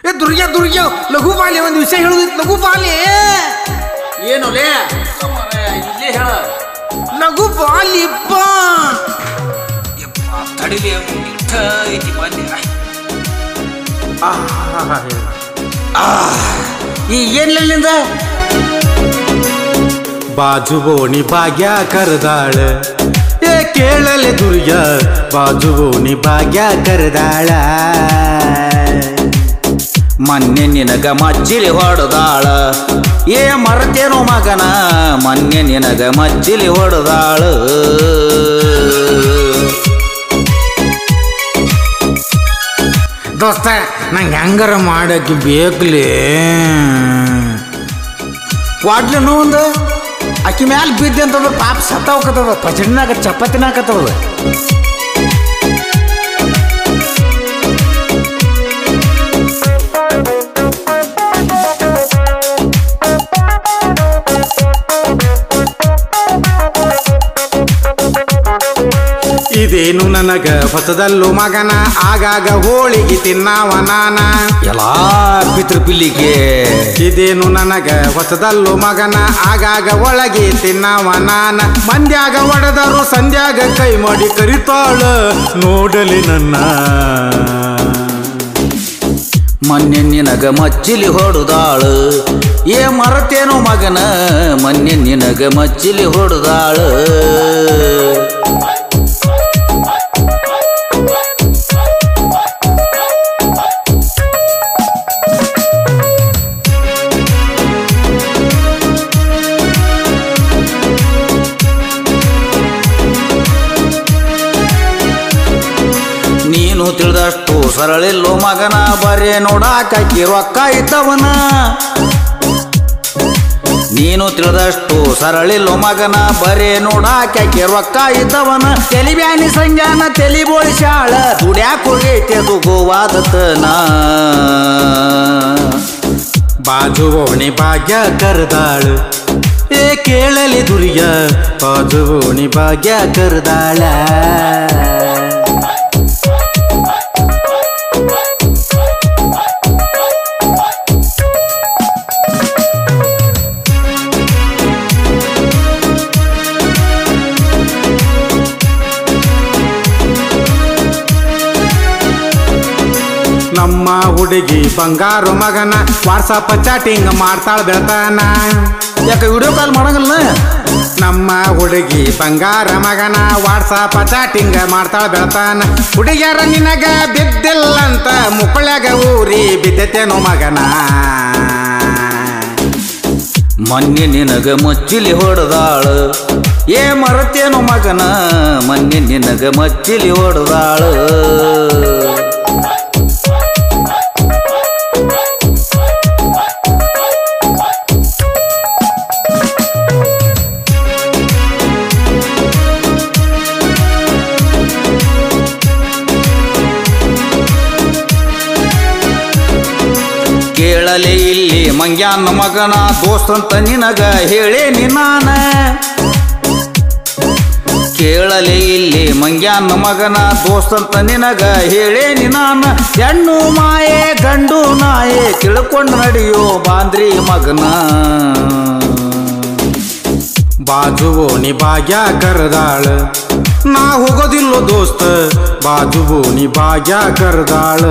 ಏ ದುರ್ಗ್ಯ ದುರ್ಗ್ಯ ಲಘು ಬಾಲಿ ಒಂದು ವಿಷಯ ಹೇಳುದಿತ್ತು. ಲಘು ಬಾಲಿ ಏನು ಲೇ ಇಲ್ಲೇ ಹೇಳ. ಲಘು ಬಾಲಿಪ್ಪ ತಡಿಲಿ ಐತಿ ಬಾಲ್ಯ. ಈ ಏನ್ಲಿಂದ ಬಾಜು ಬೋಣಿ ಭಾಗ್ಯ ಕರೆದಾಳ ಏ ಕೇಳಲೆ ದುರ್ಯ ಬಾಜು ಬೋಣಿ ಭಾಗ್ಯ ಕರೆದಾಳ. ಮೊನ್ನೆ ನಿನಗ ಮಜ್ಜಿಲಿ ಹೊಡೆದಾಳ ಏ ಮರತೇನೋ ಮಗನ ಮೊನ್ನೆ ನಿನಗ ಮಜ್ಜಿಲಿ ಹೊಡೆದಾಳ. ದೋಸ್ತ ನಂಗೆ ಹೆಂಗಾರ ಮಾಡಕ್ಕೆ ಬೇಕಲೇ. ವಾಡ್ಲೂ ಒಂದು ಆಕಿ ಮ್ಯಾಲ ಬಿದ್ದೆ ಅಂತಂದ್ರೆ ಪಾಪ ಸತ್ತ ಹೋಗತ್ತದ. ಪಚಡಿನಾಗ ಚಪಾತಿನಾಕತ್ತದ. ಇದೇನು ನನಗ ಹೊಸದಲ್ಲು ಮಗನ ಆಗಾಗ ಹೋಳಿಗೆ ತಿನ್ನಾವ ನಾನ ಎಲ್ಲಾ ಪಿತೃ ಪಿಲ್ಲಿಗೆ. ಇದೇನು ನನಗ ಹೊಸದಲ್ಲು ಮಗನ ಆಗಾಗ ಒಳಗೆ ತಿನ್ನಾವ ನಾನ. ಮಂದ್ಯಾಗ ಒಡೆದರು ಸಂಧ್ಯಾಗ ಕೈ ಮಾಡಿ ಕರಿತಾಳ ನೋಡಲಿ ನನ್ನ. ಮೊನ್ನೆ ನಿನಗ ಮಚ್ಚಿಲಿ ಹೊಡೆದಾಳು ಏ ಮರತೇನೋ ಮಗನ ಮೊನ್ನೆ ನಿನಗ ಮಚ್ಚಿಲಿ ಹೊಡೆದಾಳು. ನೀನು ತಿಳಿದಷ್ಟು ಸರಳಿಲ್ಲೋ ಮಗನ ಬರೇ ನೋಡಾಕಿ ರೊಕ್ಕ ಇದ್ದವನ. ನೀನು ತಿಳಿದಷ್ಟು ಸರಳಿಲ್ಲೋ ಮಗನ ಬರೇ ನೋಡಾಕಿ ರೊಕ್ಕ ಇದ್ದವನ. ತಲಿ ಬ್ಯಾನಿ ಸಂಜಾನ ತಲಿ ಬೋಳಿಸಾಳ ದುಡ್ಯಾಕ ಹೋಗೈತೆ ಅದು ಗೋವಾದತನ. ಬಾಜು ಓಣಿ ಭಾಗ್ಯ ಕರೆದಾಳು ಏ ಕೇಳಲಿ ದುರ್ಯ ಬಾಜು ಓಣಿ ಭಾಗ್ಯ ಕರೆದಾಳ. ನಮ್ಮ ಹುಡುಗಿ ಬಂಗಾರು ಮಗನ ವಾಟ್ಸಪ್ ಚಾಟಿಂಗ್ ಮಾಡ್ತಾಳ ಬೆಳತಾನ. ಯಾಕೆ ವಿಡಿಯೋ ಕಾಲ್ ಮಾಡಂಗಿಲ್ಲ. ನಮ್ಮ ಹುಡುಗಿ ಬಂಗಾರ ಮಗನ ವಾಟ್ಸಪ್ ಚಾಟಿಂಗ್ ಮಾಡ್ತಾಳ ಬೆಳತಾನ. ಹುಡುಗಿಯರ ನಿನಗ ಬಿದ್ದಿಲ್ಲಂತ ಮುಕ್ಕಳ್ಯಾಗ ಊರಿ ಬಿದ್ದತೇನೋ ಮಗನ. ಮೊನ್ನೆ ನಿನಗ ಮಚ್ಚಿಲಿ ಹೊಡೆದಾಳು ಏ ಮರತೇನೋ ಮಗನ ಮೊನ್ನೆ ನಿನಗ ಮಚ್ಚಿಲಿ ಹೊಡೆದಾಳು. ಕೇಳಲೆ ಇಲ್ಲಿ ಮಂಗ್ಯಾನ ಮಗನ ದೋಸ್ತಂತ ನಿನಗ ಹೇಳೇನಿ ನಾನ. ಕೇಳಲೆ ಇಲ್ಲಿ ಮಂಗ್ಯಾನ ಮಗನ ದೋಸ್ತಂತ ನಿನಗ ಹೇಳೇನಿ ನಾನ. ಹೆಣ್ಣು ಮಾಯೆ ಗಂಡು ನಾಯೆ ತಿಳ್ಕೊಂಡು ನಡೆಯೋ ಬಾಂದ್ರಿ ಮಗನ. ಬಾಜು ಓಣಿ ಭಾಗ್ಯ ಕರೆದಾಳ ನಾ ಹೋಗೋದಿಲ್ಲೋ ದೋಸ್ತ ಬಾಜು ಓಣಿ ಭಾಗ್ಯ ಕರೆದಾಳ.